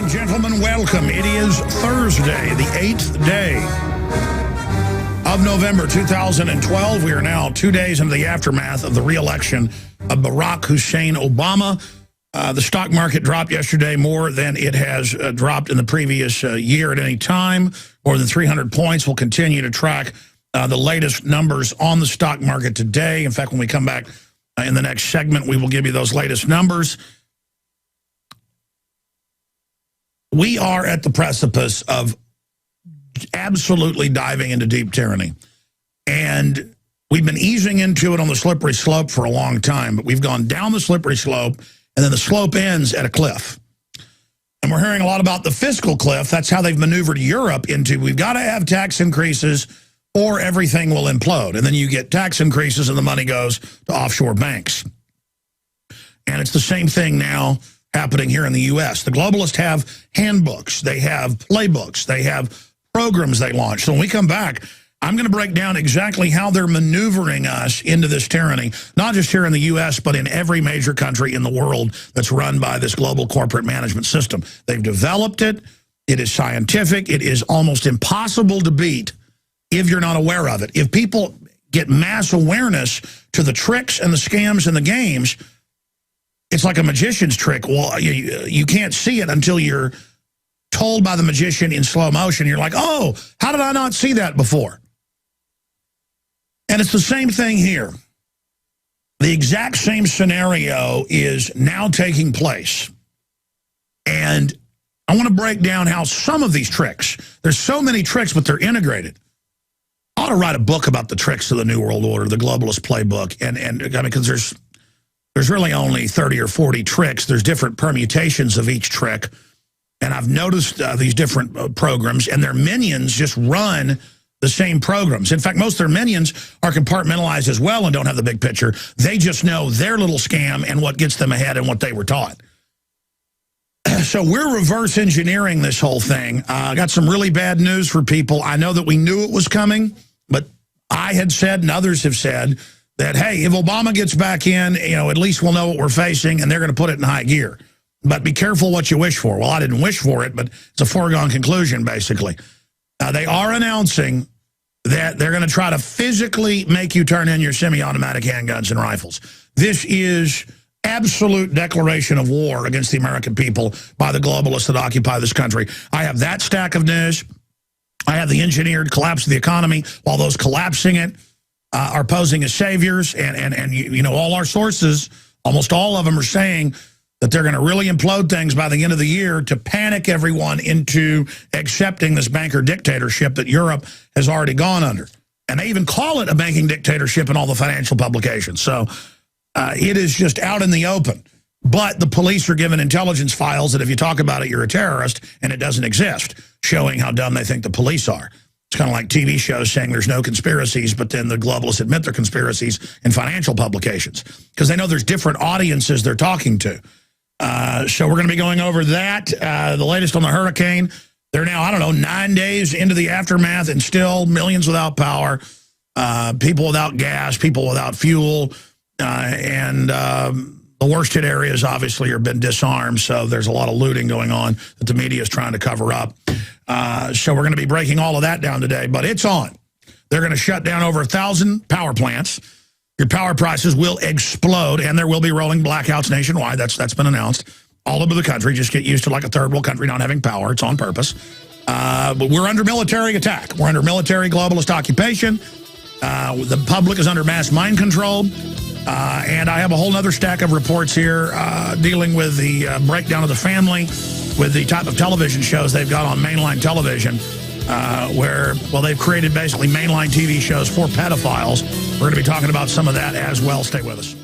and gentlemen, welcome. It is Thursday, the 8th day of November 2012. We are now 2 days into the aftermath of the re-election of Barack Hussein Obama. The stock market dropped yesterday more than it has dropped in the previous year at any time. More than 300 points. We'll continue to track the latest numbers on the stock market today. In fact, when we come back in the next segment, we will give you those latest numbers. We are at the precipice of absolutely diving into deep tyranny. And we've been easing into it on the slippery slope for a long time, but we've gone down the slippery slope, and then the slope ends at a cliff. And we're hearing a lot about the fiscal cliff. That's how they've maneuvered Europe into, we've got to have tax increases or everything will implode. And then you get tax increases and the money goes to offshore banks. And it's the same thing now happening here in the U.S. The globalists have handbooks, they have playbooks, they have programs they launch. So when we come back, I'm going to break down exactly how they're maneuvering us into this tyranny, not just here in the U.S., but in every major country in the world that's run by this global corporate management system. They've developed it. It is scientific. It is almost impossible to beat if you're not aware of it. If people get mass awareness to the tricks and the scams and the games, it's like a magician's trick. Well, you can't see it until you're told by the magician in slow motion. You're like, oh, how did I not see that before? And it's the same thing here. The exact same scenario is now taking place. And I want to break down how some of these tricks, there's so many tricks, but they're integrated. I ought to write a book about the tricks of the New World Order, the globalist playbook, and I mean, because there's really only 30 or 40 tricks. There's different permutations of each trick. And I've noticed these different programs, and their minions just run the same programs. In fact, most of their minions are compartmentalized as well and don't have the big picture. They just know their little scam and what gets them ahead and what they were taught. So we're reverse engineering this whole thing. I got some really bad news for people. I know that we knew it was coming, but I had said and others have said that, hey, if Obama gets back in, at least we'll know what we're facing, and they're going to put it in high gear. But be careful what you wish for. Well, I didn't wish for it, but it's a foregone conclusion, basically. They are announcing that they're going to try to physically make you turn in your semi-automatic handguns and rifles. This is absolute declaration of war against the American people by the globalists that occupy this country. I have that stack of news. I have the engineered collapse of the economy, while those collapsing it are posing as saviors, and all our sources, almost all of them, are saying that they're going to really implode things by the end of the year to panic everyone into accepting this banker dictatorship that Europe has already gone under. And they even call it a banking dictatorship in all the financial publications. So it is just out in the open. But the police are given intelligence files that if you talk about it, you're a terrorist, and it doesn't exist, showing how dumb they think the police are. It's kind of like TV shows saying there's no conspiracies, but then the globalists admit they're conspiracies in financial publications because they know there's different audiences they're talking to. So we're going to be going over that. The latest on the hurricane. They're now, I don't know, 9 days into the aftermath and still millions without power, people without gas, people without fuel, and the worst hit areas obviously have been disarmed, so there's a lot of looting going on that the media is trying to cover up. So we're going to be breaking all of that down today, but it's on. They're going to shut down over 1,000 power plants. Your power prices will explode, and there will be rolling blackouts nationwide. That's been announced all over the country. Just get used to like a third world country not having power. It's on purpose. But we're under military attack. We're under military globalist occupation. The public is under mass mind control. And I have a whole other stack of reports here dealing with the breakdown of the family, with the type of television shows they've got on mainline television, where, well, they've created basically mainline TV shows for pedophiles. We're going to be talking about some of that as well. Stay with us.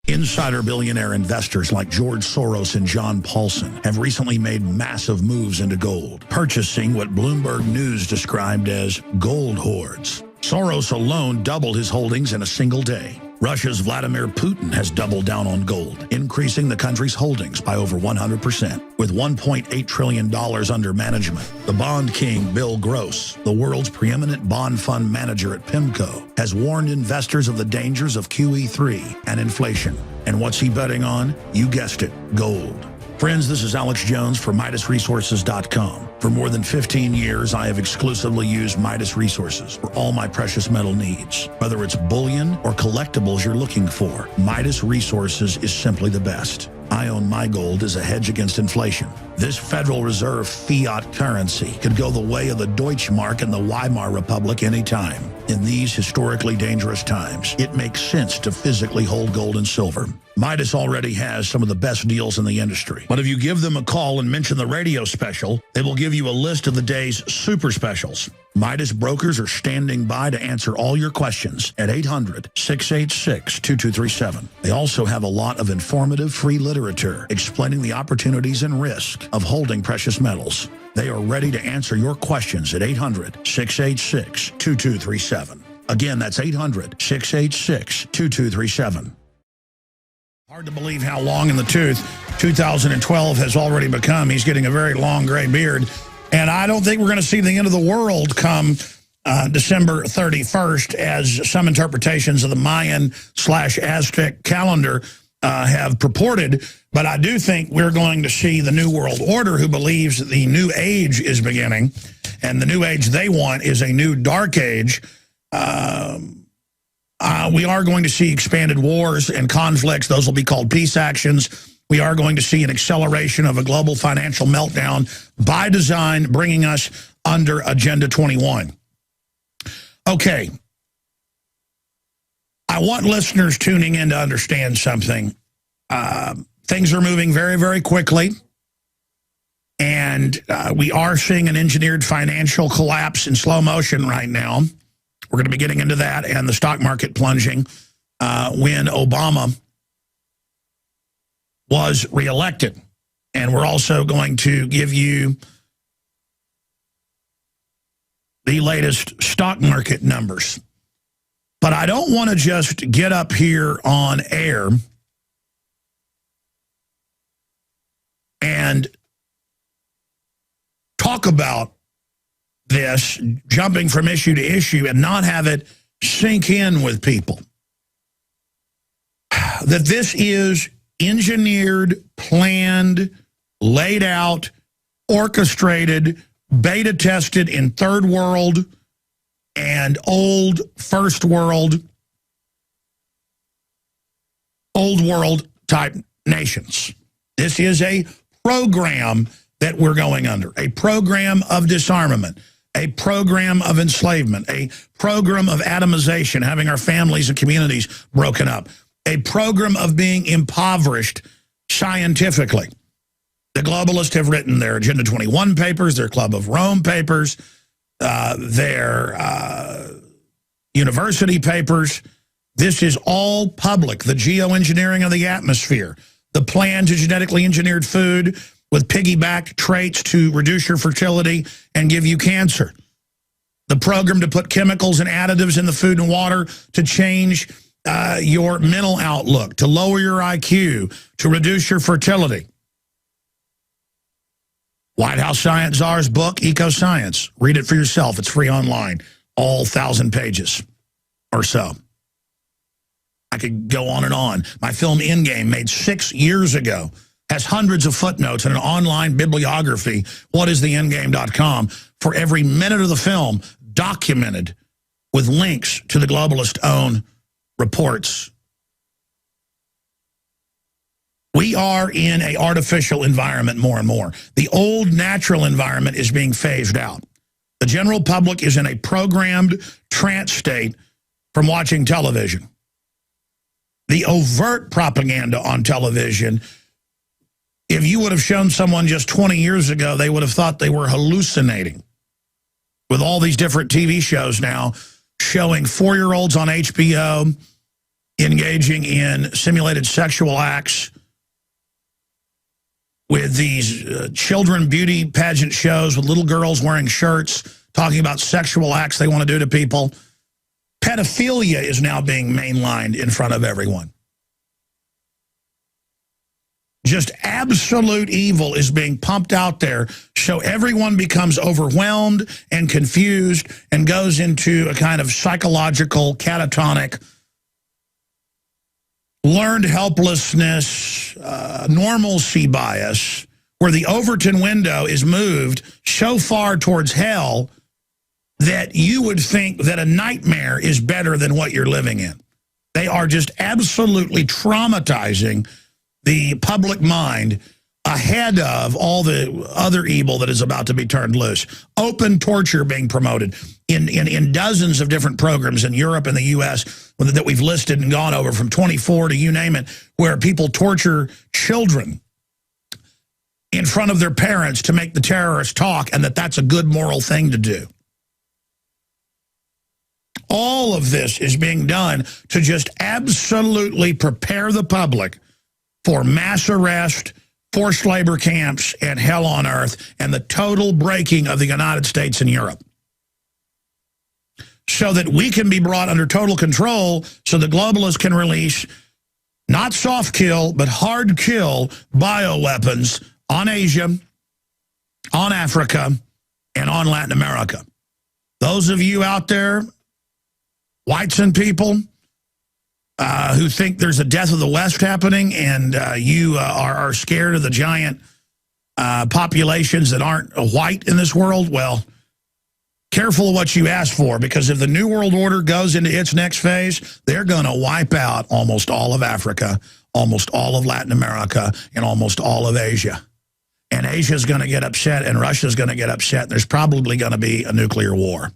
Insider billionaire investors like George Soros and John Paulson have recently made massive moves into gold, purchasing what Bloomberg News described as gold hoards. Soros alone doubled his holdings in a single day. Russia's Vladimir Putin has doubled down on gold, increasing the country's holdings by over 100%. With $1.8 trillion under management, the bond king Bill Gross, the world's preeminent bond fund manager at PIMCO, has warned investors of the dangers of QE3 and inflation. And what's he betting on? You guessed it, gold. Friends, this is Alex Jones for MidasResources.com. For more than 15 years, I have exclusively used Midas Resources for all my precious metal needs. Whether it's bullion or collectibles you're looking for, Midas Resources is simply the best. I own my gold as a hedge against inflation. This Federal Reserve fiat currency could go the way of the Deutschmark and the Weimar Republic anytime. In these historically dangerous times, it makes sense to physically hold gold and silver. Midas already has some of the best deals in the industry. But if you give them a call and mention the radio special, they will give you a list of the day's super specials. Midas brokers are standing by to answer all your questions at 800-686-2237. They also have a lot of informative free literature explaining the opportunities and risk of holding precious metals. They are ready to answer your questions at 800-686-2237. Again, that's 800-686-2237. Hard to believe how long in the tooth 2012 has already become. He's getting a very long gray beard. And I don't think we're going to see the end of the world come December 31st, as some interpretations of the Mayan/Aztec calendar have purported. But I do think we're going to see the New World Order, who believes that the New Age is beginning. And the New Age they want is a new Dark Age. We are going to see expanded wars and conflicts. Those will be called peace actions. We are going to see an acceleration of a global financial meltdown by design, bringing us under Agenda 21. Okay. I want listeners tuning in to understand something. Things are moving very, very quickly. And we are seeing an engineered financial collapse in slow motion right now. We're going to be getting into that, and the stock market plunging when Obama was reelected. And we're also going to give you the latest stock market numbers. But I don't want to just get up here on air and talk about this, jumping from issue to issue, and not have it sink in with people. That this is engineered, planned, laid out, orchestrated, beta tested in third world and old first world, old world type nations. This is a program that we're going under, a program of disarmament, a program of enslavement, a program of atomization, having our families and communities broken up, a program of being impoverished scientifically. The globalists have written their Agenda 21 papers, their Club of Rome papers, their university papers. This is all public. The geoengineering of the atmosphere, the plan to genetically engineered food with piggyback traits to reduce your fertility and give you cancer. The program to put chemicals and additives in the food and water to change your mental outlook, to lower your IQ, to reduce your fertility. White House Science Czar's book, Eco Science. Read it for yourself. It's free online. All 1,000 pages or so. I could go on and on. My film Endgame, made 6 years ago, has hundreds of footnotes and an online bibliography, whatistheendgame.com, for every minute of the film, documented with links to the globalist own reports. We are in an artificial environment more and more. The old natural environment is being phased out. The general public is in a programmed trance state from watching television. The overt propaganda on television, if you would have shown someone just 20 years ago, they would have thought they were hallucinating. With all these different TV shows now showing 4-year-olds on HBO engaging in simulated sexual acts, with these children beauty pageant shows with little girls wearing shirts talking about sexual acts they want to do to people. Pedophilia is now being mainlined in front of everyone. Just absolute evil is being pumped out there, so everyone becomes overwhelmed and confused and goes into a kind of psychological, catatonic learned helplessness, normalcy bias, where the Overton window is moved so far towards hell that you would think that a nightmare is better than what you're living in. They are just absolutely traumatizing the public mind ahead of all the other evil that is about to be turned loose. Open torture being promoted in dozens of different programs in Europe and the U.S. that we've listed and gone over, from 24 to you name it, where people torture children in front of their parents to make the terrorists talk, and that's a good moral thing to do. All of this is being done to just absolutely prepare the public for mass arrest, forced labor camps, and hell on earth, and the total breaking of the United States and Europe, so that we can be brought under total control, so the globalists can release not soft kill, but hard kill bioweapons on Asia, on Africa, and on Latin America. Those of you out there, whites and people, who think there's a death of the West happening, and you are scared of the giant populations that aren't white in this world, well, careful of what you ask for, because if the New World Order goes into its next phase, they're going to wipe out almost all of Africa, almost all of Latin America, and almost all of Asia. And Asia's going to get upset, and Russia's going to get upset. There's probably going to be a nuclear war.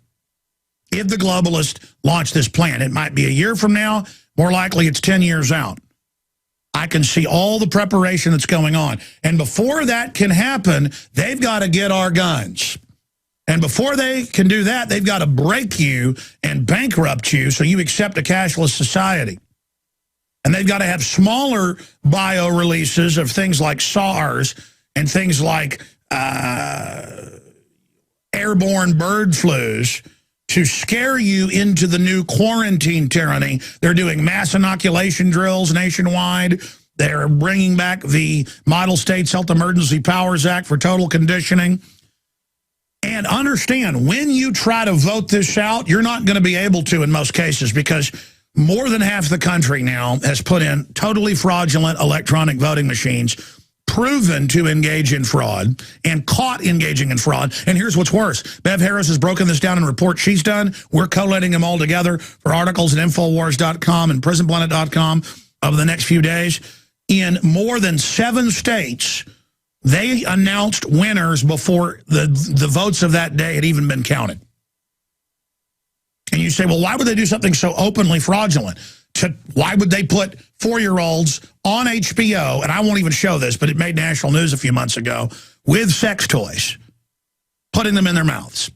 If the globalists launch this plan, it might be a year from now. More likely it's 10 years out. I can see all the preparation that's going on. And before that can happen, they've got to get our guns. And before they can do that, they've got to break you and bankrupt you so you accept a cashless society. And they've got to have smaller bio-releases of things like SARS and things like airborne bird flus to scare you into the new quarantine tyranny. They're doing mass inoculation drills nationwide. They're bringing back the Model States Health Emergency Powers Act for total conditioning. And understand, when you try to vote this out, you're not going to be able to in most cases, because more than half the country now has put in totally fraudulent electronic voting machines, proven to engage in fraud and caught engaging in fraud. And here's what's worse. Bev Harris has broken this down in a report she's done. We're collating them all together for articles at Infowars.com and PrisonPlanet.com over the next few days. In more than 7 states, they announced winners before the votes of that day had even been counted. And you say, well, why would they do something so openly fraudulent? Why would they put 4-year-olds on HBO, and I won't even show this, but it made national news a few months ago, with sex toys, putting them in their mouths?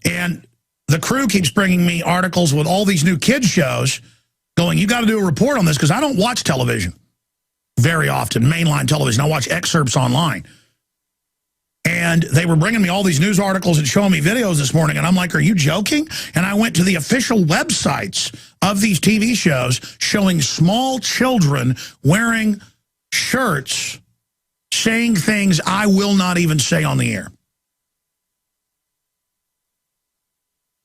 And the crew keeps bringing me articles with all these new kids shows going, you got to do a report on this, because I don't watch television very often, mainline television. I watch excerpts online. And they were bringing me all these news articles and showing me videos this morning, and I'm like, are you joking? And I went to the official websites of these TV shows showing small children wearing shirts saying things I will not even say on the air.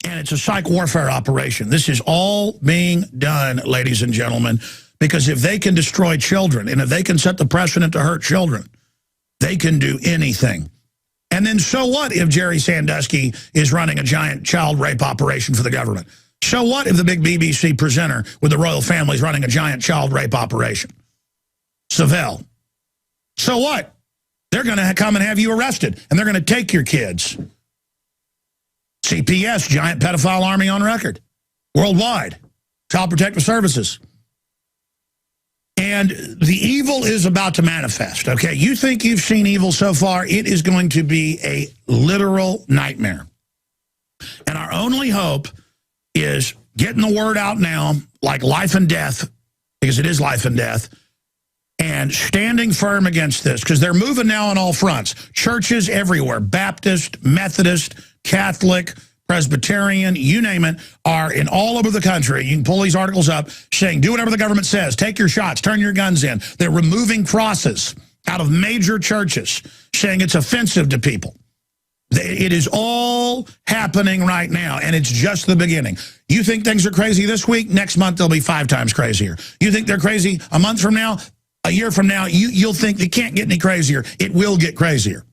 And it's a psych warfare operation. This is all being done, ladies and gentlemen, because if they can destroy children, and if they can set the precedent to hurt children, they can do anything. And then so what if Jerry Sandusky is running a giant child rape operation for the government? So what if the big BBC presenter with the royal family is running a giant child rape operation? Savelle. So what? They're going to come and have you arrested, and they're going to take your kids. CPS, giant pedophile army on record. Worldwide. Child Protective Services. And the evil is about to manifest, okay? You think you've seen evil so far, it is going to be a literal nightmare. And our only hope is getting the word out now, like life and death, because it is life and death, and standing firm against this, because they're moving now on all fronts. Churches everywhere, Baptist, Methodist, Catholic, Presbyterian, you name it, are in all over the country. You can pull these articles up saying, do whatever the government says, take your shots, turn your guns in. They're removing crosses out of major churches, saying it's offensive to people. It is all happening right now, and it's just the beginning. You think things are crazy this week? Next month, they'll be 5 times crazier. You think they're crazy a month from now? A year from now, you'll think they can't get any crazier. It will get crazier.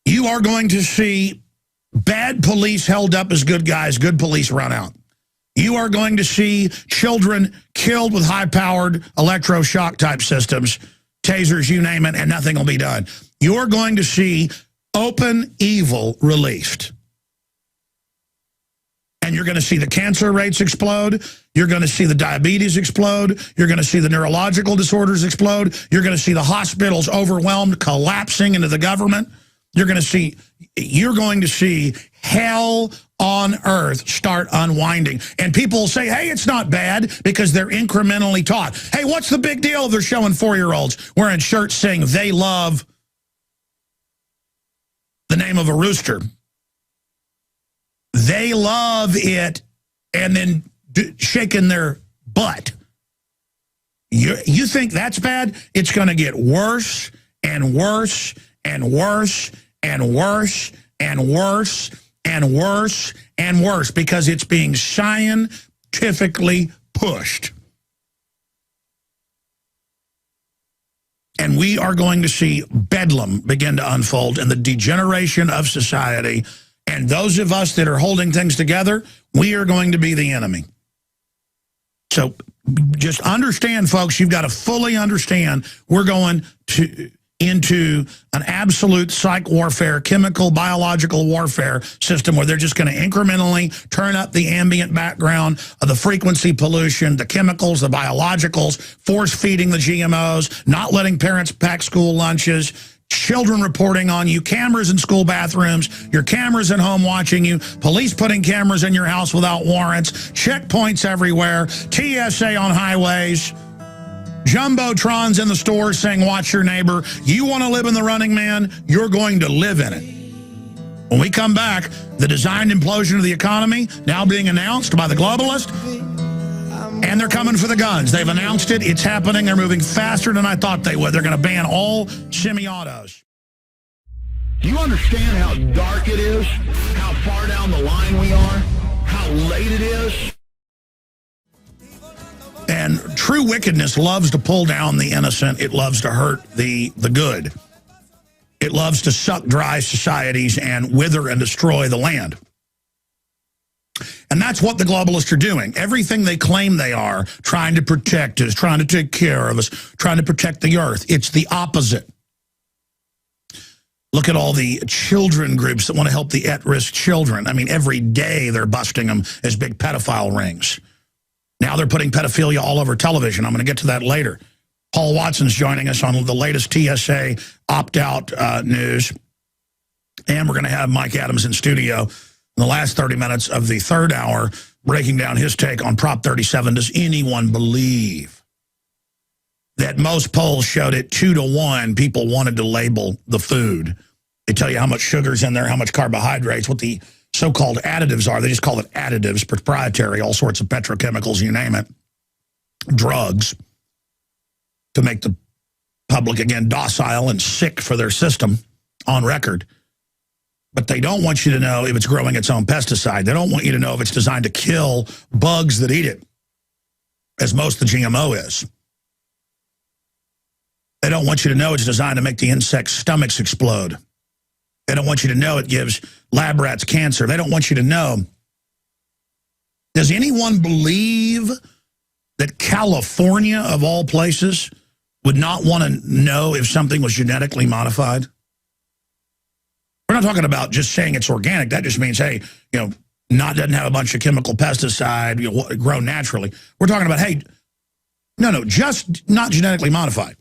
You are going to see bad police held up as good guys, good police run out. You are going to see children killed with high-powered electroshock-type systems, tasers, you name it, and nothing will be done. You're going to see open evil released. And you're going to see the cancer rates explode. You're going to see the diabetes explode. You're going to see the neurological disorders explode. You're going to see the hospitals overwhelmed, collapsing into the government. You're going to see hell on earth start unwinding. And people will say, hey, it's not bad, because they're incrementally taught. Hey, what's the big deal if they're showing 4-year-olds wearing shirts saying they love the name of a rooster? They love it, and then shaking their butt. You think that's bad? It's going to get worse and worse and worse and worse and worse and worse and worse, because it's being scientifically pushed. And we are going to see bedlam begin to unfold and the degeneration of society. And those of us that are holding things together, we are going to be the enemy. So just understand, folks, you've got to fully understand we're going into an absolute psych warfare, chemical, biological warfare system where they're just going to incrementally turn up the ambient background of the frequency pollution, the chemicals, the biologicals, force feeding the GMOs, not letting parents pack school lunches, children reporting on you, cameras in school bathrooms, your cameras at home watching you, police putting cameras in your house without warrants, checkpoints everywhere, TSA on highways, jumbotrons in the stores saying, watch your neighbor. You want to live in the running, man? You're going to live in it. When we come back, the designed implosion of the economy now being announced by the globalists, and they're coming for the guns. They've announced it. It's happening. They're moving faster than I thought they would. They're going to ban all semi-autos. Do you understand how dark it is? How far down the line we are? How late it is? And true wickedness loves to pull down the innocent. It loves to hurt the good. It loves to suck dry societies and wither and destroy the land. And that's what the globalists are doing. Everything they claim they are, trying to protect us, trying to take care of us, trying to protect the earth. It's the opposite. Look at all the children groups that want to help the at-risk children. I mean, every day they're busting them as big pedophile rings. Now they're putting pedophilia all over television. I'm going to get to that later. Paul Watson's joining us on the latest TSA opt-out news. And we're going to have Mike Adams in studio in the last 30 minutes of the third hour, breaking down his take on Prop 37. Does anyone believe that most polls showed it 2-to-1 people wanted to label the food? They tell you how much sugar's in there, how much carbohydrates, what the so-called additives are. They just call it additives, proprietary, all sorts of petrochemicals, you name it, drugs, to make the public, again, docile and sick for their system on record. But they don't want you to know if it's growing its own pesticide. They don't want you to know if it's designed to kill bugs that eat it, as most of the GMO is. They don't want you to know it's designed to make the insects' stomachs explode. They don't want you to know it gives lab rats cancer. They don't want you to know. Does anyone believe that California, of all places, would not want to know if something was genetically modified? We're not talking about just saying it's organic. That just means, hey, you know, doesn't have a bunch of chemical pesticide, you know, grown naturally. We're talking about, hey, no, just not genetically modified.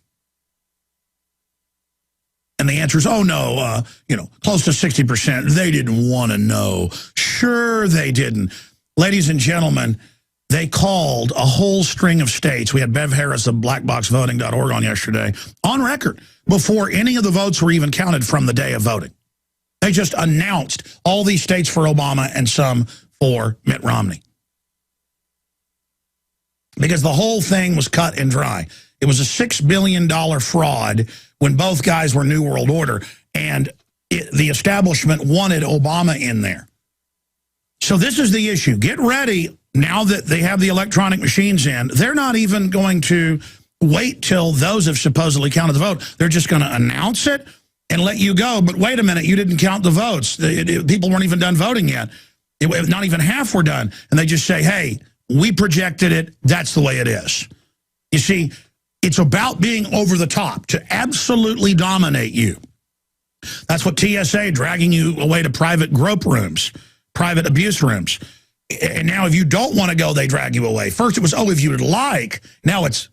And the answer is, oh, no, you know, close to 60%. They didn't want to know. Sure, they didn't. Ladies and gentlemen, they called a whole string of states. We had Bev Harris of blackboxvoting.org on yesterday, on record, before any of the votes were even counted from the day of voting. They just announced all these states for Obama and some for Mitt Romney. Because the whole thing was cut and dry. It was a $6 billion fraud when both guys were New World Order. And the establishment wanted Obama in there. So this is the issue. Get ready now that they have the electronic machines in. They're not even going to wait till those have supposedly counted the vote. They're just going to announce it and let you go. But wait a minute, you didn't count the votes. People weren't even done voting yet. Not even half were done. And they just say, hey, we projected it. That's the way it is. You see, it's about being over the top to absolutely dominate you. That's what TSA, dragging you away to private grope rooms, private abuse rooms. And now if you don't want to go, they drag you away. First it was, oh, if you would like. Now it's,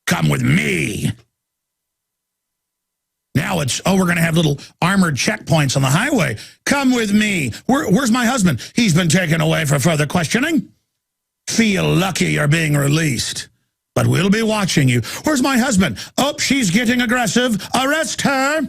come with me. Now it's, oh, we're going to have little armored checkpoints on the highway. Come with me. Where's my husband? He's been taken away for further questioning. Feel lucky you're being released. But we'll be watching you. Where's my husband? Oh, she's getting aggressive. Arrest her.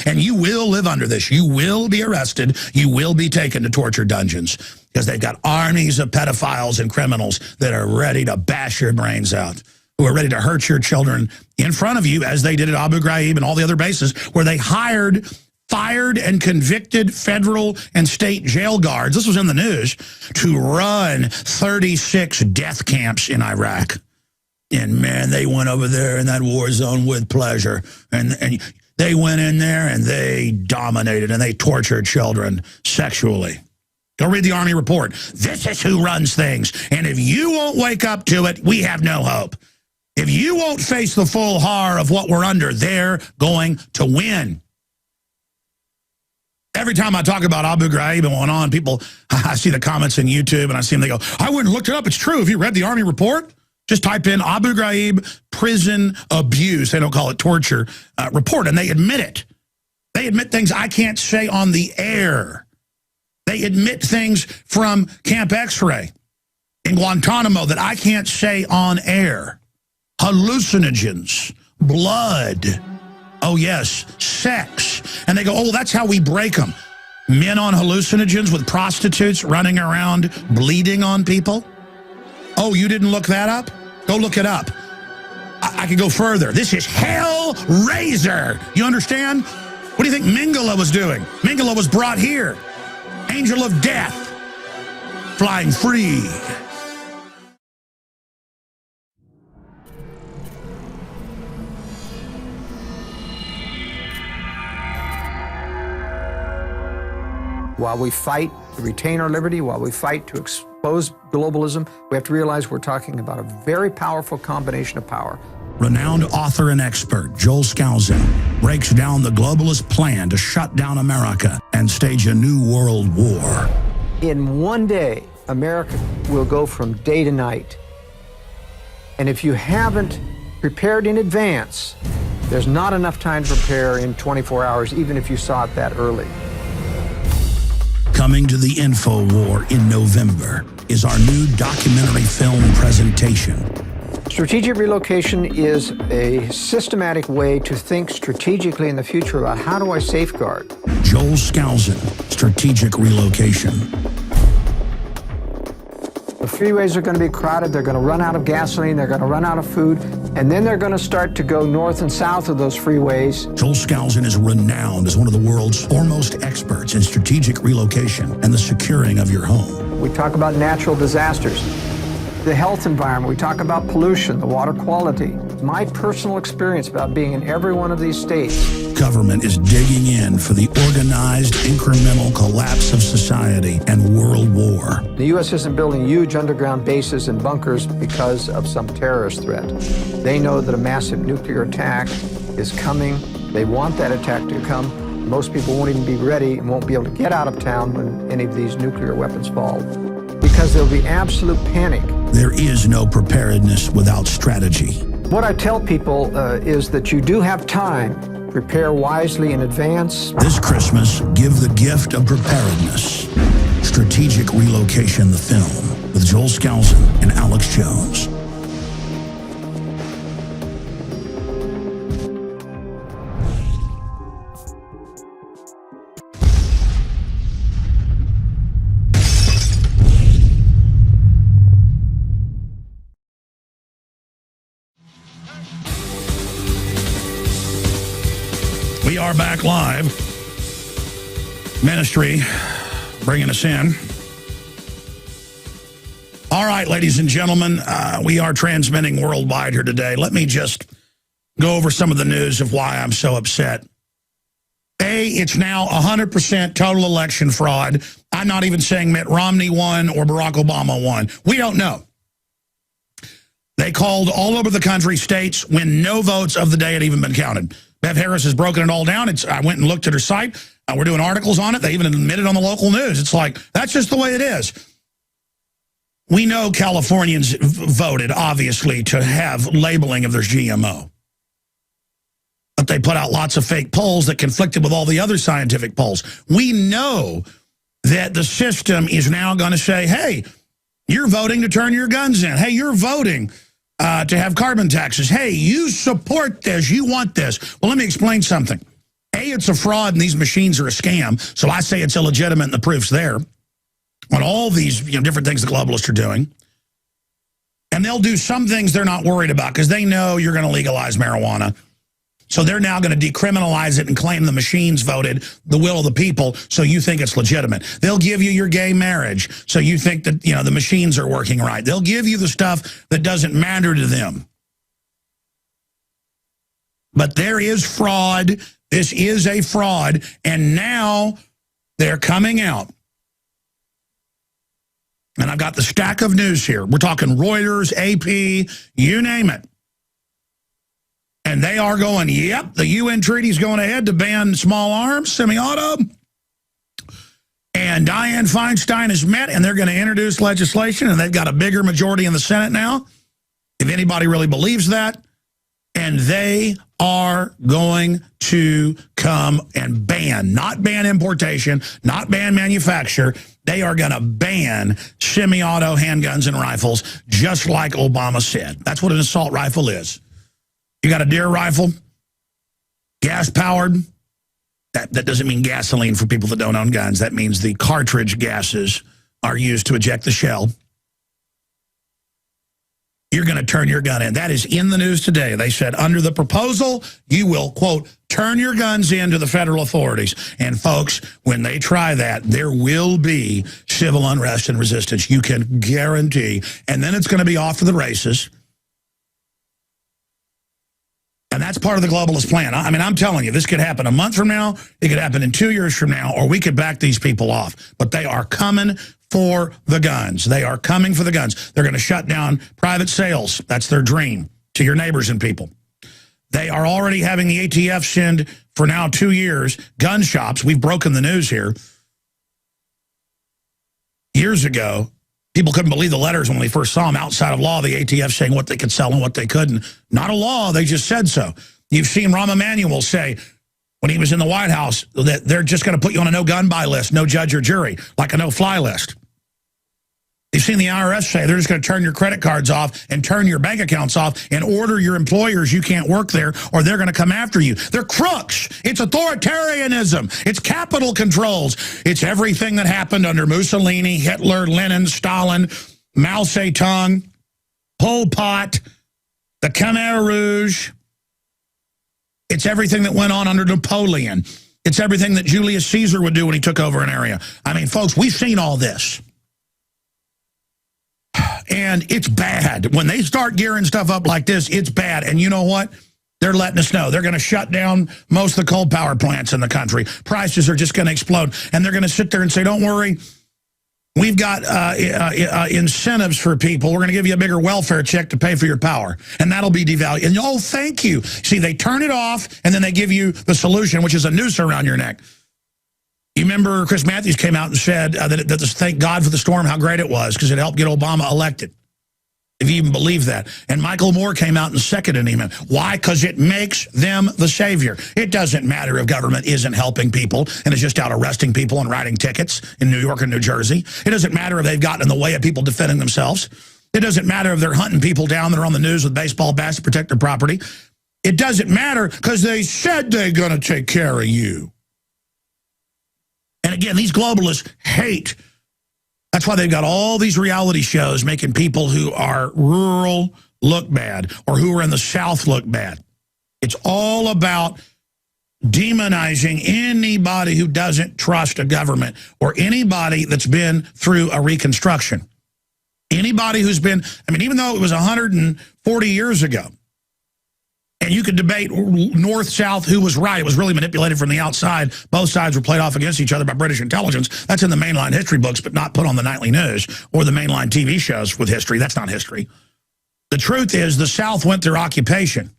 And you will live under this. You will be arrested. You will be taken to torture dungeons because they've got armies of pedophiles and criminals that are ready to bash your brains out, who are ready to hurt your children in front of you, as they did at Abu Ghraib and all the other bases where they hired, fired, and convicted federal and state jail guards, this was in the news, to run 36 death camps in Iraq. And man, they went over there in that war zone with pleasure. And they went in there and they dominated and they tortured children sexually. Go read the Army report. This is who runs things. And if you won't wake up to it, we have no hope. If you won't face the full horror of what we're under, they're going to win. Every time I talk about Abu Ghraib and went on, people, I see the comments on YouTube and I see them, they go, I went and looked it up. It's true. Have you read the Army report? Just type in Abu Ghraib prison abuse. They don't call it torture report. And they admit it. They admit things I can't say on the air. They admit things from Camp X-Ray in Guantanamo that I can't say on air. Hallucinogens, blood, oh yes, sex. And they go, oh, that's how we break them. Men on hallucinogens with prostitutes running around bleeding on people. Oh, you didn't look that up? Go look it up. I could go further. This is Hellraiser. You understand? What do you think Mengele was doing? Mengele was brought here. Angel of death, flying free. While we fight to retain our liberty, while we fight to expose globalism, we have to realize we're talking about a very powerful combination of power. Renowned author and expert Joel Skousen breaks down the globalist plan to shut down America and stage a new world war. In one day, America will go from day to night. And if you haven't prepared in advance, there's not enough time to prepare in 24 hours, even if you saw it that early. Coming to the Info War in November is our new documentary film presentation. Strategic relocation is a systematic way to think strategically in the future about how do I safeguard. Joel Skousen, Strategic Relocation. The freeways are going to be crowded, they're going to run out of gasoline, they're going to run out of food, and then they're going to start to go north and south of those freeways. Joel Skousen is renowned as one of the world's foremost experts in strategic relocation and the securing of your home. We talk about natural disasters, the health environment, we talk about pollution, the water quality. My personal experience about being in every one of these states. Government is digging in for the organized, incremental collapse of society and world war. The U.S. isn't building huge underground bases and bunkers because of some terrorist threat. They know that a massive nuclear attack is coming. They want that attack to come. Most people won't even be ready and won't be able to get out of town when any of these nuclear weapons fall, because there'll be absolute panic. There is no preparedness without strategy. What I tell people is that you do have time. Prepare wisely in advance. This Christmas, give the gift of preparedness. Strategic Relocation, the film, with Joel Skousen and Alex Jones. We are back live. Ministry bringing us in. All right, ladies and gentlemen, we are transmitting worldwide here today. Let me just go over some of the news of why I'm so upset. It's now 100% total election fraud. I'm not even saying Mitt Romney won or Barack Obama won. We don't know. They called all over the country, states, when no votes of the day had even been counted. Bev Harris has broken it all down. I went and looked at her site. We're doing articles on it. They even admitted on the local news. It's like, that's just the way it is. We know Californians voted, obviously, to have labeling of their GMO. But they put out lots of fake polls that conflicted with all the other scientific polls. We know that the system is now going to say, hey, you're voting to turn your guns in. Hey, you're voting to have carbon taxes. Hey, you support this. You want this. Well, let me explain something. It's a fraud and these machines are a scam. So I say it's illegitimate and the proof's there on all these different things the globalists are doing. And they'll do some things they're not worried about because they know you're going to legalize marijuana. So they're now going to decriminalize it and claim the machines voted the will of the people, so you think it's legitimate. They'll give you your gay marriage, so you think that the machines are working right. They'll give you the stuff that doesn't matter to them. But there is fraud. This is a fraud, and now they're coming out. And I've got the stack of news here. We're talking Reuters, AP, you name it. And they are going, yep, the UN treaty's going ahead to ban small arms, semi-auto. And Dianne Feinstein has met, and they're going to introduce legislation, and they've got a bigger majority in the Senate now, if anybody really believes that. And they are going to come and ban, not ban importation, not ban manufacture. They are going to ban semi-auto handguns and rifles, just like Obama said. That's what an assault rifle is. You got a deer rifle, gas-powered. That doesn't mean gasoline for people that don't own guns. That means the cartridge gases are used to eject the shell. You're going to turn your gun in. That is in the news today. They said under the proposal, you will, quote, turn your guns in to the federal authorities. And folks, when they try that, there will be civil unrest and resistance. You can guarantee. And then it's going to be off to the races. And that's part of the globalist plan. I mean, I'm telling you, this could happen a month from now, it could happen in 2 years from now, or we could back these people off. But they are coming for the guns. They are coming for the guns. They're going to shut down private sales. That's their dream to your neighbors and people. They are already having the ATF send, for now 2 years, gun shops. We've broken the news here. Years ago, people couldn't believe the letters when we first saw them outside of law, the ATF saying what they could sell and what they couldn't. Not a law, they just said so. You've seen Rahm Emanuel say, when he was in the White House, that they're just going to put you on a no-gun buy list, no judge or jury, like a no-fly list. You've seen the IRS say they're just going to turn your credit cards off and turn your bank accounts off and order your employers you can't work there or they're going to come after you. They're crooks. It's authoritarianism. It's capital controls. It's everything that happened under Mussolini, Hitler, Lenin, Stalin, Mao Zedong, Pol Pot, the Khmer Rouge. It's everything that went on under Napoleon. It's everything that Julius Caesar would do when he took over an area. I mean, folks, we've seen all this. And it's bad. When they start gearing stuff up like this, it's bad. And you know what? They're letting us know. They're going to shut down most of the coal power plants in the country. Prices are just going to explode. And they're going to sit there and say, don't worry, we've got incentives for people. We're going to give you a bigger welfare check to pay for your power. And that'll be devalued. And oh, thank you. See, they turn it off, and then they give you the solution, which is a noose around your neck. You remember Chris Matthews came out and said that thank God for the storm, how great it was, because it helped get Obama elected. If you even believe that. And Michael Moore came out and seconded him. Why? Because it makes them the savior. It doesn't matter if government isn't helping people and is just out arresting people and writing tickets in New York and New Jersey. It doesn't matter if they've gotten in the way of people defending themselves. It doesn't matter if they're hunting people down that are on the news with baseball bats to protect their property. It doesn't matter because they said they're going to take care of you. And again, these globalists hate. That's why they've got all these reality shows making people who are rural look bad or who are in the South look bad. It's all about demonizing anybody who doesn't trust a government or anybody that's been through a reconstruction. Anybody who's been, I mean, even though it was 140 years ago, and you could debate north, south, who was right. It was really manipulated from the outside. Both sides were played off against each other by British intelligence. That's in the mainline history books, but not put on the nightly news or the mainline TV shows with history. That's not history. The truth is the South went through occupation,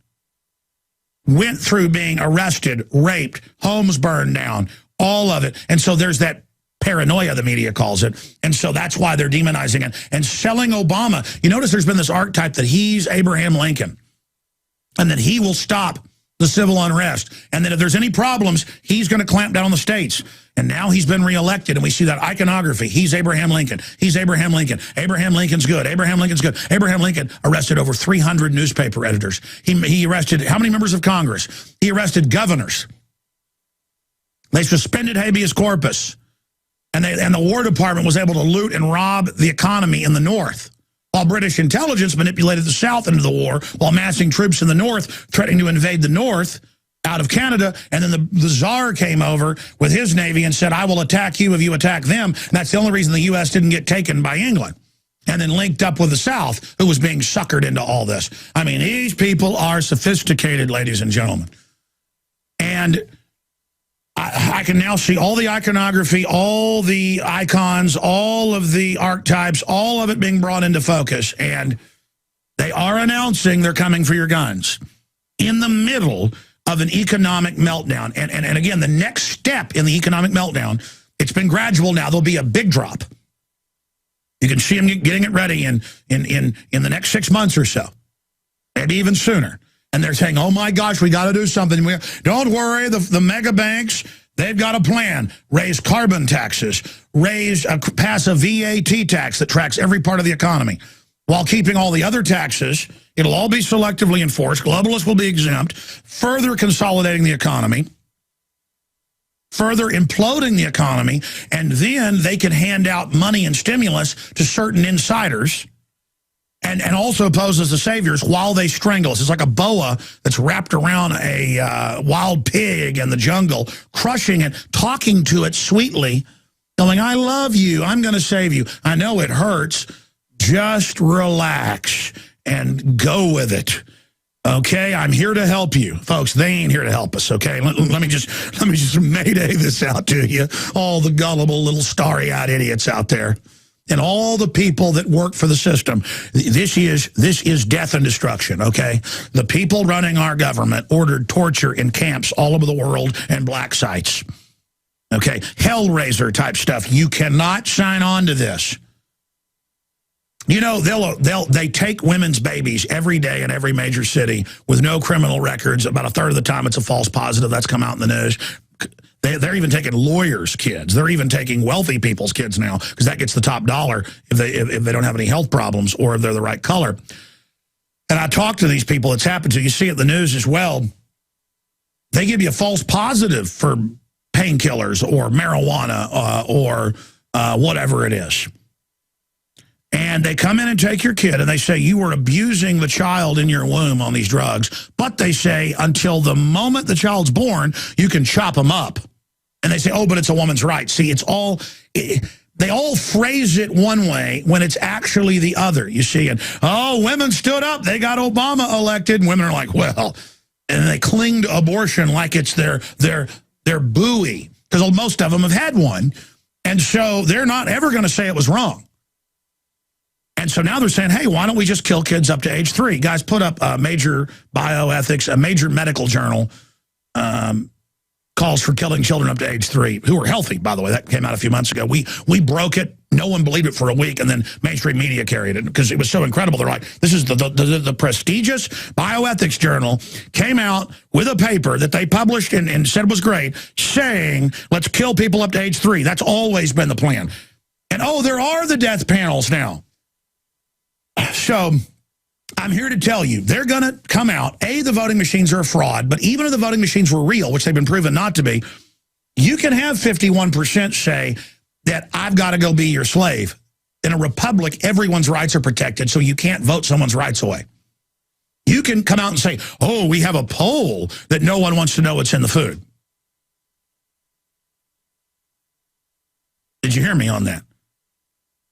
went through being arrested, raped, homes burned down, all of it. And so there's that paranoia, the media calls it. And so that's why they're demonizing it and selling Obama. You notice there's been this archetype that he's Abraham Lincoln and that he will stop the civil unrest. And that if there's any problems, he's going to clamp down on the states. And now he's been reelected, and we see that iconography. He's Abraham Lincoln. He's Abraham Lincoln. Abraham Lincoln's good. Abraham Lincoln's good. Abraham Lincoln arrested over 300 newspaper editors. He arrested how many members of Congress? He arrested governors. They suspended habeas corpus. And the War Department was able to loot and rob the economy in the North, while British intelligence manipulated the South into the war while massing troops in the North, threatening to invade the North out of Canada. And then the Tsar came over with his Navy and said, I will attack you if you attack them. And that's the only reason the U.S. didn't get taken by England. And then linked up with the South, who was being suckered into all this. I mean, these people are sophisticated, ladies and gentlemen. And I can now see all the iconography, all the icons, all of the archetypes, all of it being brought into focus. And they are announcing they're coming for your guns in the middle of an economic meltdown. And again, the next step in the economic meltdown, it's been gradual now. There'll be a big drop. You can see them getting it ready in the next 6 months or so, maybe even sooner. And they're saying, oh, my gosh, we got to do something. Don't worry, the mega banks, they've got a plan. Raise carbon taxes, pass a VAT tax that tracks every part of the economy. While keeping all the other taxes, it'll all be selectively enforced. Globalists will be exempt, further consolidating the economy, further imploding the economy, and then they can hand out money and stimulus to certain insiders and also pose as the saviors while they strangle us. It's like a boa that's wrapped around a wild pig in the jungle, crushing it, talking to it sweetly, going, I love you, I'm going to save you. I know it hurts. Just relax and go with it. Okay, I'm here to help you. Folks, they ain't here to help us, okay? Let me just mayday this out to you. All the gullible little starry-eyed idiots out there. And all the people that work for the system. This is death and destruction, okay? The people running our government ordered torture in camps all over the world and black sites. Okay, Hellraiser type stuff. You cannot sign on to this. You know, they take women's babies every day in every major city with no criminal records. About a third of the time it's a false positive. That's come out in the news. They're even taking lawyers' kids. They're even taking wealthy people's kids now because that gets the top dollar if they don't have any health problems or if they're the right color. And I talk to these people it's happened to. You see it in the news as well. They give you a false positive for painkillers or marijuana or whatever it is. And they come in and take your kid, and they say, you were abusing the child in your womb on these drugs. But they say, until the moment the child's born, you can chop them up. And they say, oh, but it's a woman's right. See, they all phrase it one way when it's actually the other, you see. And, oh, women stood up. They got Obama elected. And women are like, well, and they cling to abortion like it's their buoy, because most of them have had one. And so they're not ever going to say it was wrong. And so now they're saying, hey, why don't we just kill kids up to age 3? Guys, put up a major bioethics, a major medical journal calls for killing children up to age 3, who are healthy, by the way. That came out a few months ago. We broke it. No one believed it for a week, and then mainstream media carried it because it was so incredible. They're like, this is the prestigious bioethics journal came out with a paper that they published and said was great, saying, let's kill people up to age 3. That's always been the plan. And, oh, there are the death panels now. So I'm here to tell you, they're going to come out. The voting machines are a fraud, but even if the voting machines were real, which they've been proven not to be, you can have 51% say that I've got to go be your slave. In a republic, everyone's rights are protected, so you can't vote someone's rights away. You can come out and say, oh, we have a poll that no one wants to know what's in the food. you hear me on that?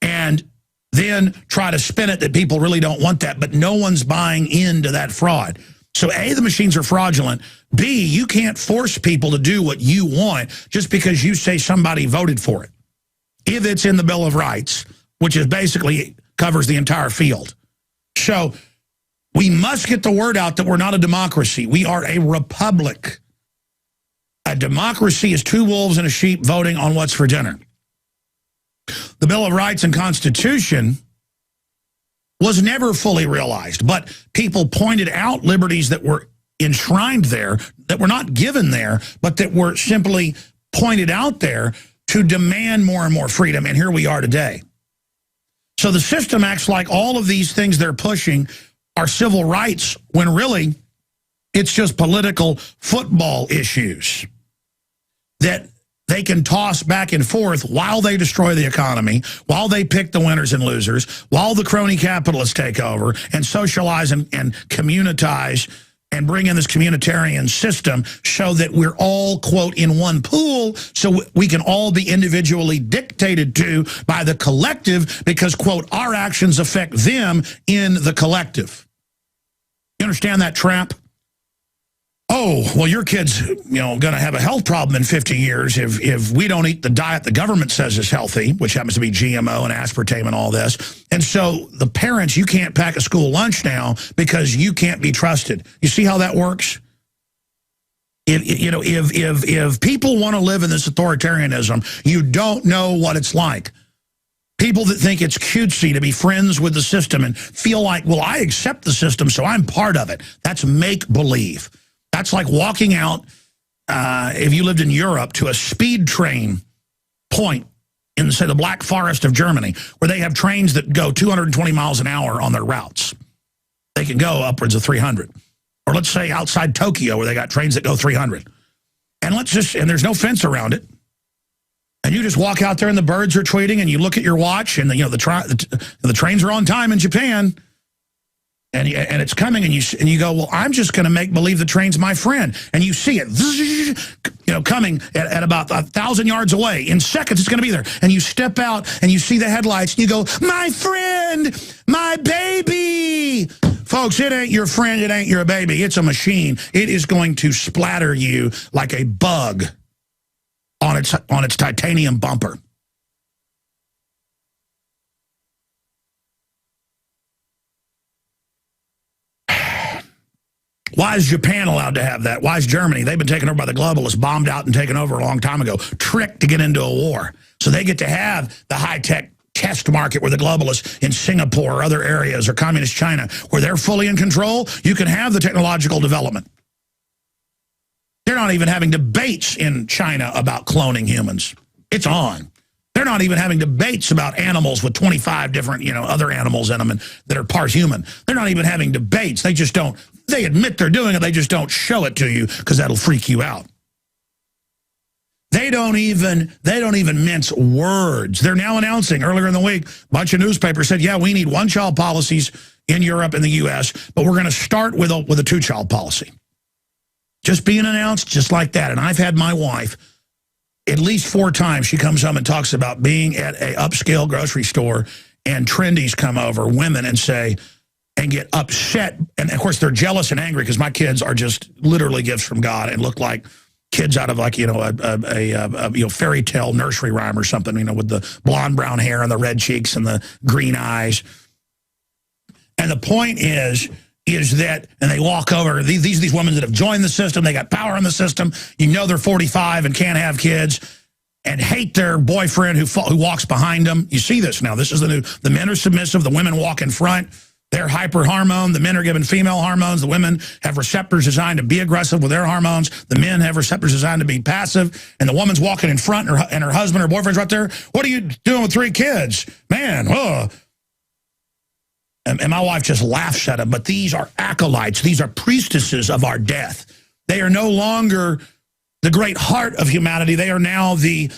And then try to spin it that people really don't want that, but no one's buying into that fraud. So A, the machines are fraudulent. B, you can't force people to do what you want just because you say somebody voted for it. If it's in the Bill of Rights, which is basically covers the entire field. So we must get the word out that we're not a democracy. We are a republic. A democracy is two wolves and a sheep voting on what's for dinner. The Bill of Rights and Constitution was never fully realized, but people pointed out liberties that were enshrined there, that were not given there, but that were simply pointed out there to demand more and more freedom, and here we are today. So the system acts like all of these things they're pushing are civil rights, when really it's just political football issues that they can toss back and forth while they destroy the economy, while they pick the winners and losers, while the crony capitalists take over and socialize and communitize and bring in this communitarian system so that we're all, quote, in one pool so we can all be individually dictated to by the collective because, quote, our actions affect them in the collective. You understand that trap? Oh, well, your kid's, going to have a health problem in 50 years if we don't eat the diet the government says is healthy, which happens to be GMO and aspartame and all this. And so the parents, you can't pack a school lunch now because you can't be trusted. You see how that works? If people want to live in this authoritarianism, you don't know what it's like. People that think it's cutesy to be friends with the system and feel like, well, I accept the system, so I'm part of it. That's make-believe. That's like walking out, if you lived in Europe, to a speed train point in, say, the Black Forest of Germany, where they have trains that go 220 miles an hour on their routes. They can go upwards of 300. Or let's say outside Tokyo, where they got trains that go 300. And and there's no fence around it. And you just walk out there and the birds are tweeting and you look at your watch and the trains are on time in Japan. And it's coming, and you go, well, I'm just going to make believe the train's my friend. And you see it, coming at about 1,000 yards away. In seconds, it's going to be there. And you step out, and you see the headlights, and you go, my friend, my baby. Folks, it ain't your friend, it ain't your baby. It's a machine. It is going to splatter you like a bug on its titanium bumper. Why is Japan allowed to have that? Why is Germany? They've been taken over by the globalists, bombed out and taken over a long time ago, tricked to get into a war. So they get to have the high-tech test market where the globalists in Singapore or other areas or communist China, where they're fully in control, you can have the technological development. They're not even having debates in China about cloning humans. It's on. They're not even having debates about animals with 25 different, other animals in them and that are part human. They're not even having debates. They just don't. They admit they're doing it. They just don't show it to you because that'll freak you out. They don't even mince words. They're now announcing earlier in the week, a bunch of newspapers said, yeah, we need one-child policies in Europe and the U.S., but we're going to start with a two-child policy. Just being announced just like that. And I've had my wife at least 4 times. She comes home and talks about being at a upscale grocery store and trendies come over, women, and say, and get upset. And of course, they're jealous and angry because my kids are just literally gifts from God and look like kids out of like, a fairy tale nursery rhyme or something, with the blonde brown hair and the red cheeks and the green eyes. And the point is that, and they walk over, these women that have joined the system, they got power in the system, they're 45 and can't have kids, and hate their boyfriend who walks behind them. You see this now. This is the men are submissive, the women walk in front. They're hyper-hormone. The men are given female hormones. The women have receptors designed to be aggressive with their hormones. The men have receptors designed to be passive. And the woman's walking in front, and her husband or boyfriend's right there. What are you doing with 3 kids? Man, And my wife just laughs at them. But these are acolytes. These are priestesses of our death. They are no longer the great heart of humanity. They are now the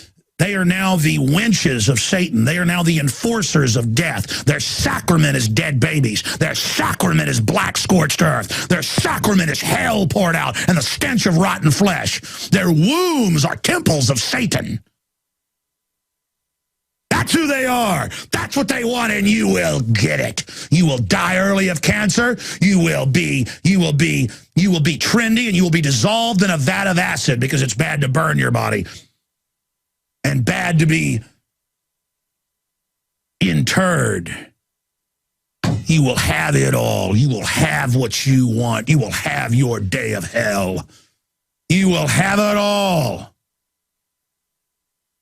winches of Satan. They are now the enforcers of death. Their sacrament is dead babies. Their sacrament is black scorched earth. Their sacrament is hell poured out and the stench of rotten flesh. Their wombs are temples of Satan. That's who they are. That's what they want, and you will get it. You will die early of cancer. You will be trendy, and you will be dissolved in a vat of acid because it's bad to burn your body and bad to be interred. You will have it all. You will have what you want. You will have your day of hell. You will have it all.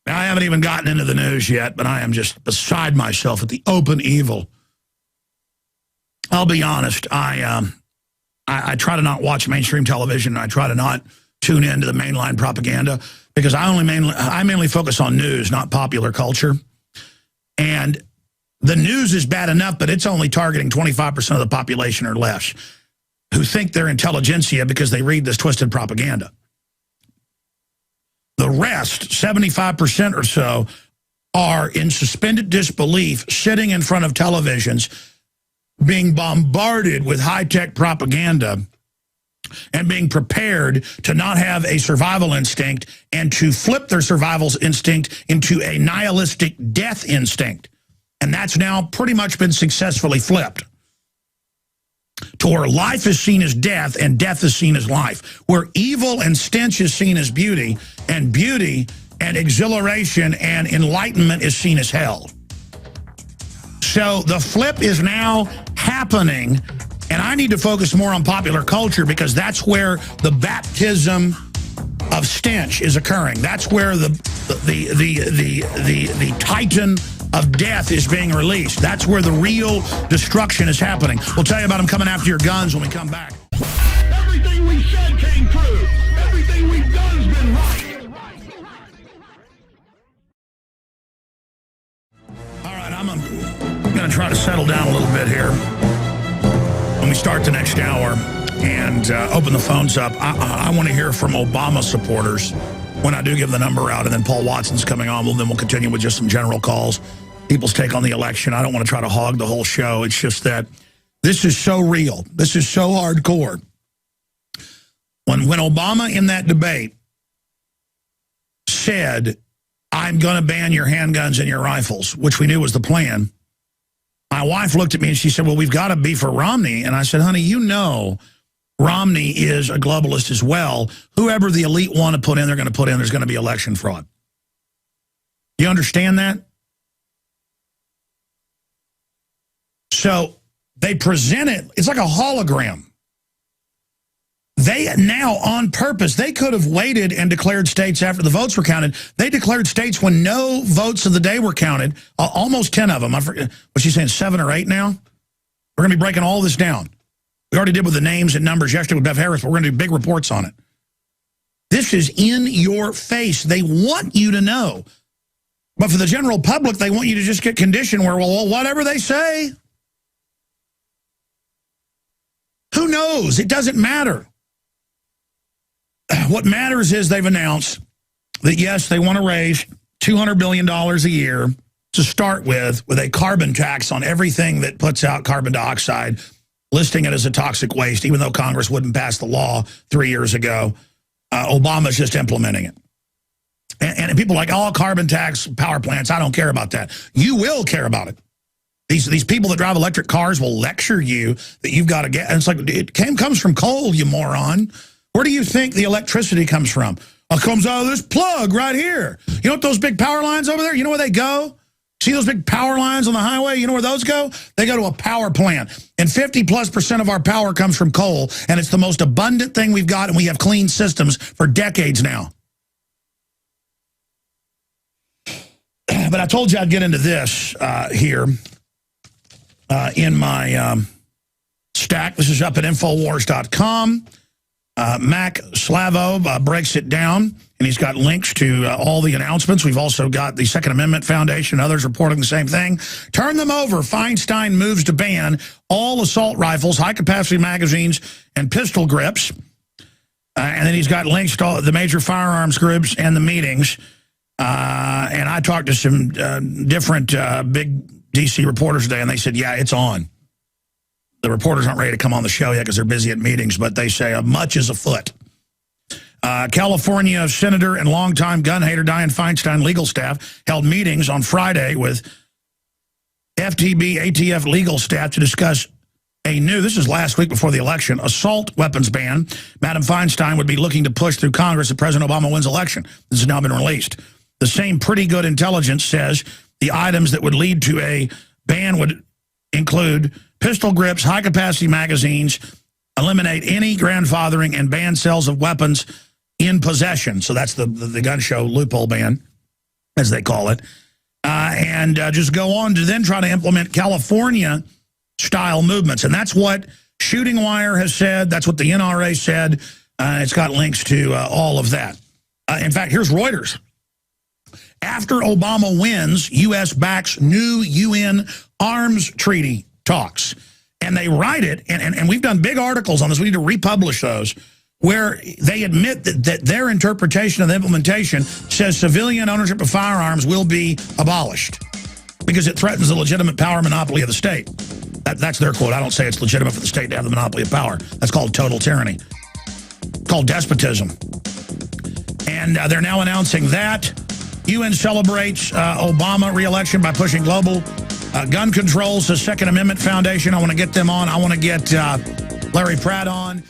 Now, I haven't even gotten into the news yet, but I am just beside myself at the open evil. I'll be honest. I try to not watch mainstream television. I try to not tune into the mainline propaganda because I mainly focus on news, not popular culture. And the news is bad enough, but it's only targeting 25% of the population or less who think they're intelligentsia because they read this twisted propaganda. The rest, 75% or so, are in suspended disbelief, sitting in front of televisions, being bombarded with high-tech propaganda and being prepared to not have a survival instinct and to flip their survival instinct into a nihilistic death instinct. And that's now pretty much been successfully flipped to where life is seen as death and death is seen as life, where evil and stench is seen as beauty and exhilaration and enlightenment is seen as hell. So the flip is now happening, and I need to focus more on popular culture because that's where the baptism of stench is occurring. That's where the titan of death is being released. That's where the real destruction is happening. We'll tell you about them coming after your guns when we come back. Everything we said came true. Everything we've done's been right. All right, I'm going to try to settle down a little bit here when we start the next hour and open the phones up. I want to hear from Obama supporters when I do give the number out, and then Paul Watson's coming on. Well, then we'll continue with just some general calls, people's take on the election. I don't want to try to hog the whole show. It's just that this is so real. This is so hardcore. When Obama in that debate said, I'm going to ban your handguns and your rifles, which we knew was the plan, my wife looked at me and she said, well, we've got to be for Romney. And I said, honey, you know Romney is a globalist as well. Whoever the elite want to put in, they're going to put in. There's going to be election fraud. Do you understand that? So they present it. It's like a hologram. They now, on purpose, they could have waited and declared states after the votes were counted. They declared states when no votes of the day were counted, almost 10 of them. I forget, what's she saying, 7 or 8 now? We're going to be breaking all this down. We already did with the names and numbers yesterday with Bev Harris, but we're going to do big reports on it. This is in your face. They want you to know. But for the general public, they want you to just get conditioned where, well, whatever they say. Who knows? It doesn't matter. What matters is they've announced that, yes, they want to raise $200 billion a year to start with a carbon tax on everything that puts out carbon dioxide, listing it as a toxic waste, even though Congress wouldn't pass the law 3 years ago. Obama's just implementing it. And people are like, oh, carbon tax, power plants, I don't care about that. You will care about it. These people that drive electric cars will lecture you that you've got to get. And it's like, it comes from coal, you moron. Where do you think the electricity comes from? It comes out of this plug right here. You know what those big power lines over there, you know where they go? See those big power lines on the highway? You know where those go? They go to a power plant. And 50+% of our power comes from coal, and it's the most abundant thing we've got, and we have clean systems for decades now. But I told you I'd get into this here in my stack. This is up at Infowars.com. Mac Slavo breaks it down, and he's got links to all the announcements. We've also got the Second Amendment Foundation, others reporting the same thing. Turn them over. Feinstein moves to ban all assault rifles, high-capacity magazines, and pistol grips. And then he's got links to all the major firearms groups and the meetings. And I talked to some different big D.C. reporters today, and they said, yeah, it's on. The reporters aren't ready to come on the show yet because they're busy at meetings, but they say much is afoot. California Senator and longtime gun hater Dianne Feinstein legal staff held meetings on Friday with FTB ATF legal staff to discuss this is last week before the election, assault weapons ban Madam Feinstein would be looking to push through Congress if President Obama wins election. This has now been released. The same pretty good intelligence says the items that would lead to a ban would include pistol grips, high-capacity magazines, eliminate any grandfathering, and ban sales of weapons in possession. So that's the gun show loophole ban, as they call it. And just go on to then try to implement California-style movements. And that's what Shooting Wire has said. That's what the NRA said. It's got links to all of that. In fact, here's Reuters. After Obama wins, U.S. backs new UN arms treaty talks. And they write it, and we've done big articles on this. We need to republish those, where they admit that their interpretation of the implementation says civilian ownership of firearms will be abolished because it threatens the legitimate power monopoly of the state. That's their quote. I don't say it's legitimate for the state to have the monopoly of power. That's called total tyranny. It's called despotism. And they're now announcing that. UN celebrates Obama re-election by pushing global gun controls, the Second Amendment Foundation. I want to get them on. I want to get Larry Pratt on.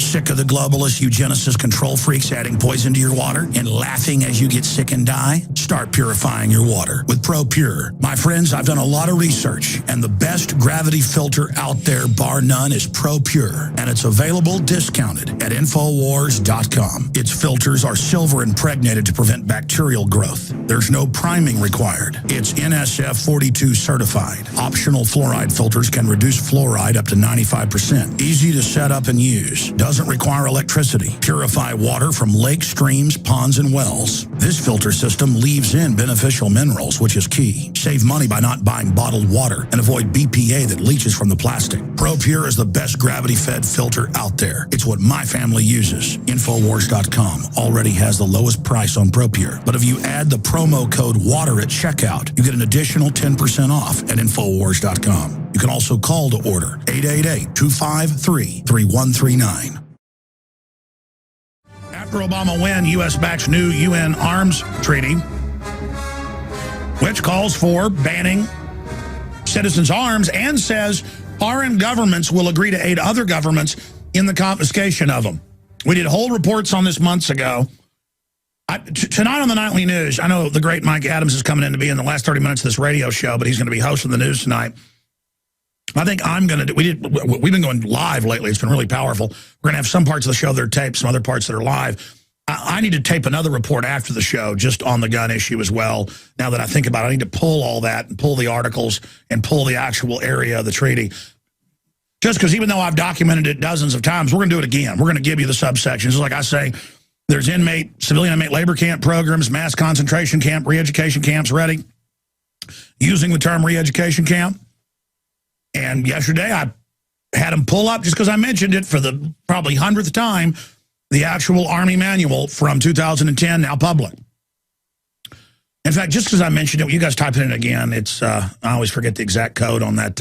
Sick of the globalists, eugenicists, control freaks adding poison to your water and laughing as you get sick and die? Start purifying your water with ProPur. My friends, I've done a lot of research, and the best gravity filter out there, bar none, is ProPur. And it's available discounted at Infowars.com. Its filters are silver impregnated to prevent bacterial growth. There's no priming required. It's NSF 42 certified. Optional fluoride filters can reduce fluoride up to 95%. Easy to set up and use. Doesn't require electricity. Purify water from lakes, streams, ponds, and wells. This filter system leaves in beneficial minerals, which is key. Save money by not buying bottled water and avoid BPA that leaches from the plastic. ProPur is the best gravity-fed filter out there. It's what my family uses. Infowars.com already has the lowest price on ProPur. But if you add the promo code WATER at checkout, you get an additional 10% off at Infowars.com. You can also call to order 888-253-3139. After Obama win, U.S. backs new UN arms treaty, which calls for banning citizens' arms and says foreign governments will agree to aid other governments in the confiscation of them. We did whole reports on this months ago. Tonight on the Nightly News, I know the great Mike Adams is coming in to be in the last 30 minutes of this radio show, but he's going to be hosting the news tonight. I think I'm going to do, we've been going live lately. It's been really powerful. We're going to have some parts of the show that are taped, some other parts that are live. I need to tape another report after the show just on the gun issue as well. Now that I think about it, I need to pull all that and pull the articles and pull the actual area of the treaty. Just because even though I've documented it dozens of times, we're going to do it again. We're going to give you the subsections. Just like I say, there's civilian inmate labor camp programs, mass concentration camp, re-education camps ready. Using the term re-education camp. And yesterday I had them pull up, just because I mentioned it for the probably 100th time, the actual Army manual from 2010, now public. In fact, just because I mentioned it, you guys type it in again. It's I always forget the exact code on that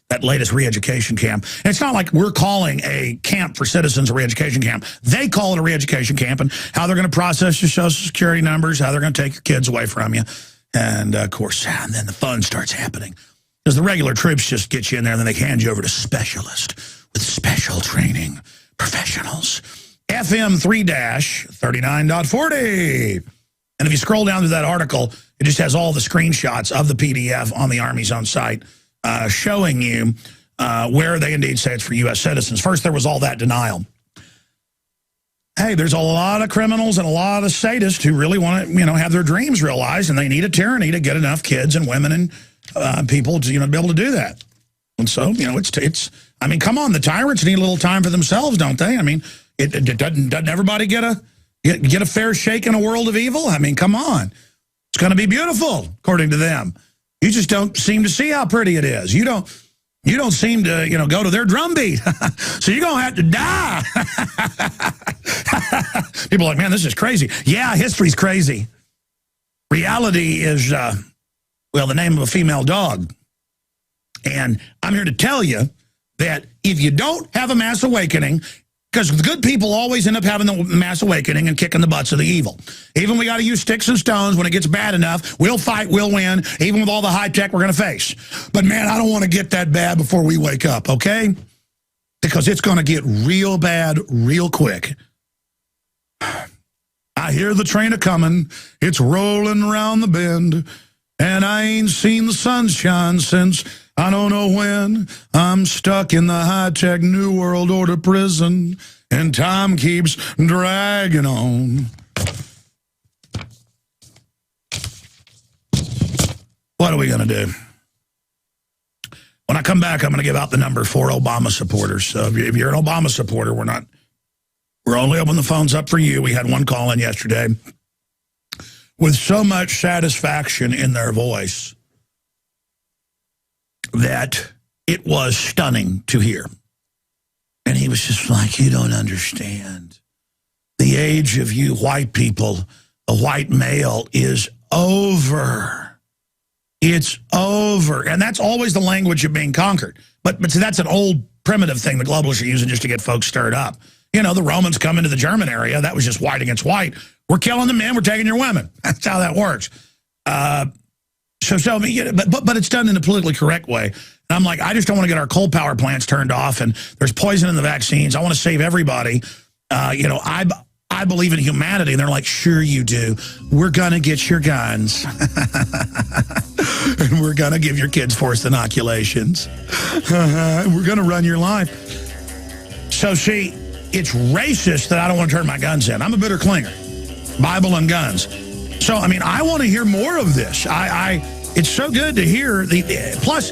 that latest re-education camp. And it's not like we're calling a camp for citizens a re-education camp. They call it a re-education camp, and how they're going to process your Social Security numbers, how they're going to take your kids away from you. And, of course, and then the fun starts happening. Because the regular troops just get you in there, and then they hand you over to specialists with special training professionals. FM 3-39.40. And if you scroll down to that article, it just has all the screenshots of the PDF on the Army's own site showing you where they indeed say it's for U.S. citizens. First, there was all that denial. Hey, there's a lot of criminals and a lot of sadists who really want to, have their dreams realized, and they need a tyranny to get enough kids and women and people to, be able to do that. And so, it's. I mean, come on, the tyrants need a little time for themselves, don't they? I mean, doesn't everybody get a fair shake in a world of evil? I mean, come on, it's going to be beautiful according to them. You just don't seem to see how pretty it is. You don't seem to, go to their drumbeat. So you're going to have to die. People are like, man, this is crazy. Yeah, history's crazy. Reality is, the name of a female dog. And I'm here to tell you that if you don't have a mass awakening, Because the good people always end up having the mass awakening and kicking the butts of the evil. Even we got to use sticks and stones when it gets bad enough. We'll fight, we'll win, even with all the high tech we're going to face. But man, I don't want to get that bad before we wake up, okay? Because it's going to get real bad real quick. I hear the train a-coming. It's rolling around the bend. And I ain't seen the sunshine since I don't know when. I'm stuck in the high-tech New World Order prison, and time keeps dragging on. What are we going to do? When I come back, I'm going to give out the number for Obama supporters. So if you're an Obama supporter, we're only opening the phones up for you. We had one call in yesterday with so much satisfaction in their voice that it was stunning to hear. And he was just like, you don't understand. The age of you white people, the white male, is over. It's over. And that's always the language of being conquered. But see, that's an old primitive thing the globalists are using just to get folks stirred up. You know, the Romans come into the German area. That was just white against white. We're killing the men. We're taking your women. That's how that works. But it's done in a politically correct way. And I'm like, I just don't want to get our coal power plants turned off, and there's poison in the vaccines. I want to save everybody. I believe in humanity. And they're like, sure you do. We're going to get your guns. And we're going to give your kids forced inoculations. We're going to run your life. So see, it's racist that I don't want to turn my guns in. I'm a bitter clinger. Bible and guns. So, I mean, I want to hear more of this. It's so good to hear. Plus,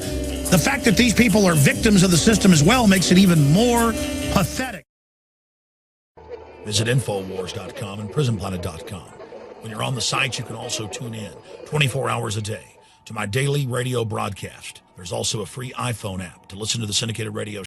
the fact that these people are victims of the system as well makes it even more pathetic. Visit Infowars.com and PrisonPlanet.com. When you're on the site, you can also tune in 24 hours a day to my daily radio broadcast. There's also a free iPhone app to listen to the syndicated radio